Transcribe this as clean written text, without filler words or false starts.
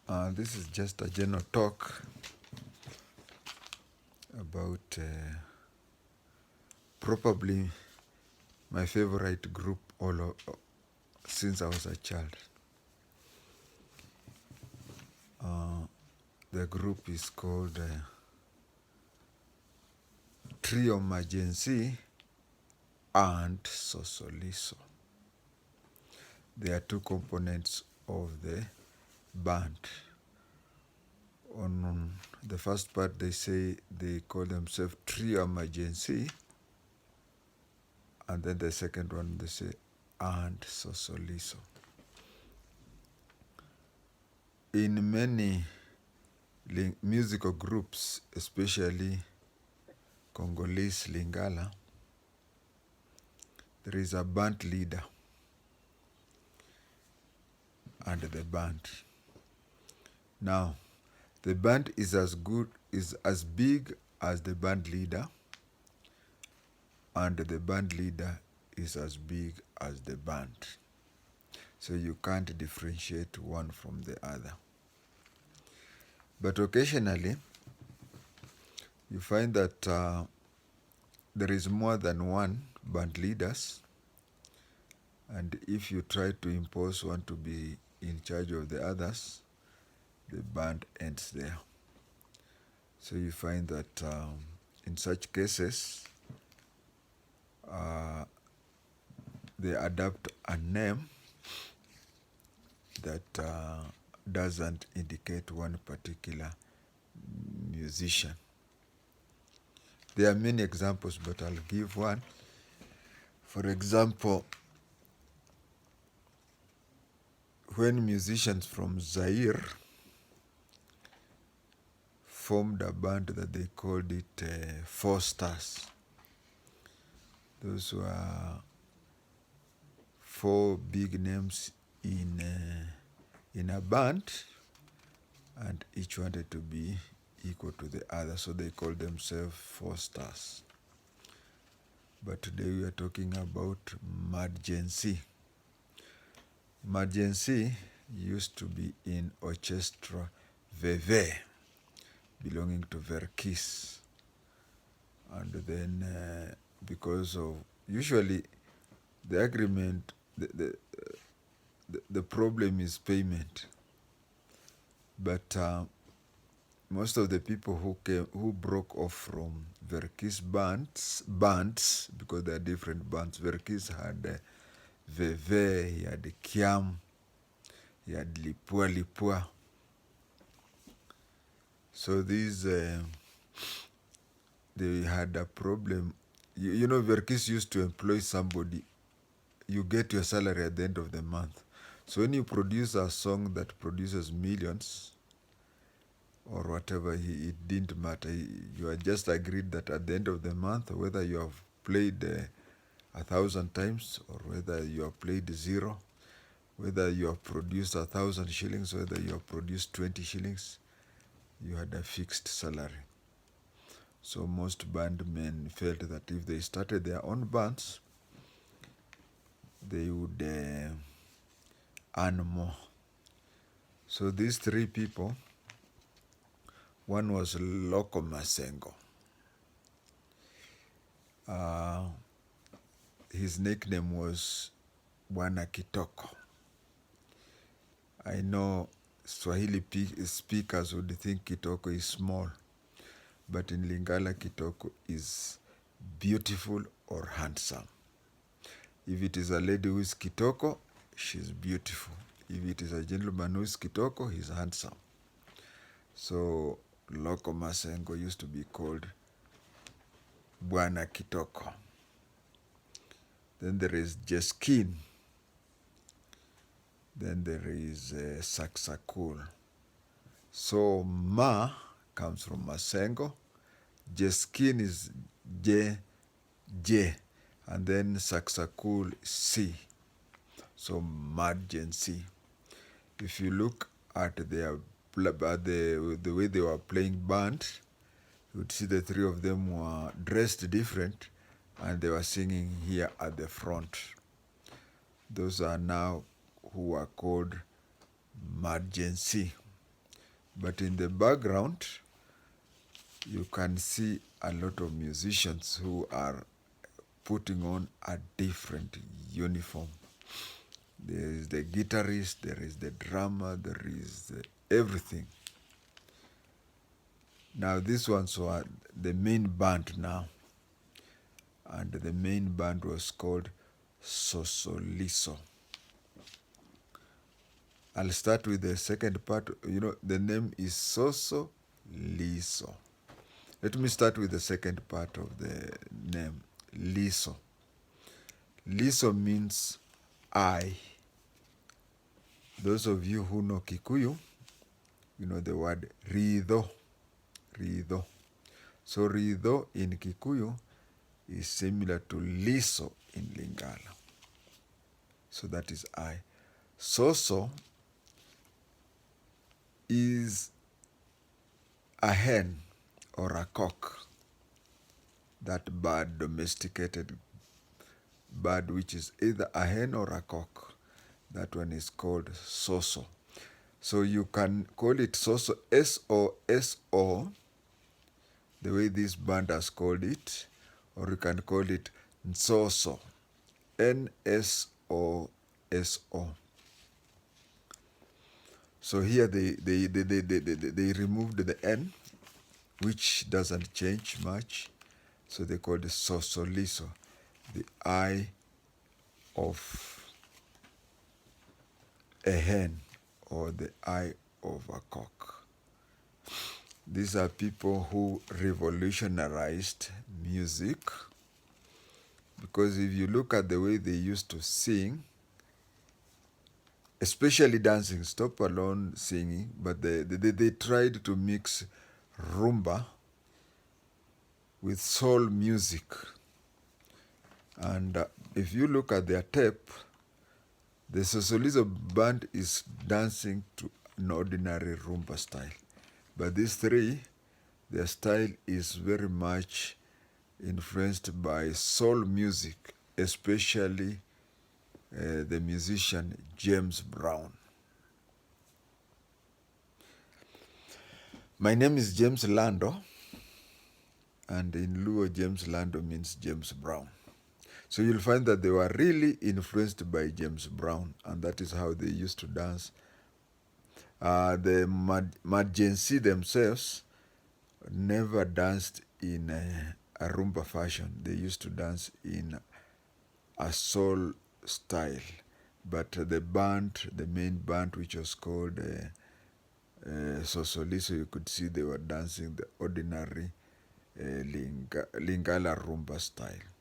This is just a general talk about probably my favorite group since I was a child. The group is called Trio Madjesi and Sosoliso. There are two components of the band. On the first part, they call themselves Trio Madjesi, and then the second one they say and Sosoliso. In many musical groups, especially Congolese Lingala, there is a band leader and the band. Now, the band is as big as the band leader, and the band leader is as big as the band. So you can't differentiate one from the other. But occasionally, you find that there is more than one band leaders, and if you try to impose one to be in charge of the others, the band ends there. So you find that in such cases, they adapt a name that doesn't indicate one particular musician. There are many examples, but I'll give one. For example, when musicians from Zaire formed a band that they called it Four Stars. Those were four big names in a band, and each wanted to be equal to the other, so they called themselves Four Stars. But today we are talking about Madjesi. Madjesi used to be in Orchestra Veve, belonging to Verkis. And then because of, usually the agreement, the problem is payment. But most of the people who broke off from Verkis bands, because there are different bands. Verkis had Veve, he had Kiam, he had Lipua. So these, they had a problem. You know, Verkis used to employ somebody. You get your salary at the end of the month. So when you produce a song that produces millions, or whatever, it didn't matter. You are just agreed that at the end of the month, whether you have played 1,000 times, or whether you have played 0, whether you have produced 1,000 shillings, whether you have produced 20 shillings, you had a fixed salary. So most bandmen felt that if they started their own bands, they would earn more. So these three people, one was Loco Masengo. His nickname was Bwana Kitoko. I know Swahili speakers would think Kitoko is small, but in Lingala, Kitoko is beautiful or handsome. If it is a lady who is Kitoko, she's beautiful. If it is a gentleman who is Kitoko, he's handsome. So Loco Masengo used to be called Bwana Kitoko. Then there is Jeskin. Then there is Saksakul. So Ma comes from Masengo. Jeskin is J, and then Saksakul C. So Madjesi. If you look at the way they were playing band, you would see the three of them were dressed different, and they were singing here at the front. Those are now who are called Madjesi. But in the background, you can see a lot of musicians who are putting on a different uniform. There is the guitarist, there is the drummer, there is everything. Now these ones were the main band now. And the main band was called Sosoliso. I'll start with the second part. The name is Sosoliso. Let me start with the second part of the name, Liso. Liso means I. Those of you who know Kikuyu, you know the word rido, rido. So rido in Kikuyu is similar to liso in Lingala. So that is I. Soso is a hen or a cock, that bird, domesticated bird, which is either a hen or a cock. That one is called soso. So you can call it soso, S-O-S-O, the way this band has called it, or you can call it nsoso, N-S-O-S-O. So here they removed the N, which doesn't change much. So they call it Sosoliso, the eye of a hen or the eye of a cock. These are people who revolutionized music, because if you look at the way they used to sing, especially dancing, stop alone singing, but they tried to mix rumba with soul music. And if you look at their tape, the Sosoliso band is dancing to an ordinary rumba style. But these three, their style is very much influenced by soul music, especially the musician James Brown. My name is James Lando, and in Luo, James Lando means James Brown. So you'll find that they were really influenced by James Brown, and that is how they used to dance. The Madjesi themselves never danced in a rumba fashion. They used to dance in a soul style. But the band, the main band, which was called Sosoliso, you could see they were dancing the ordinary Lingala rumba style.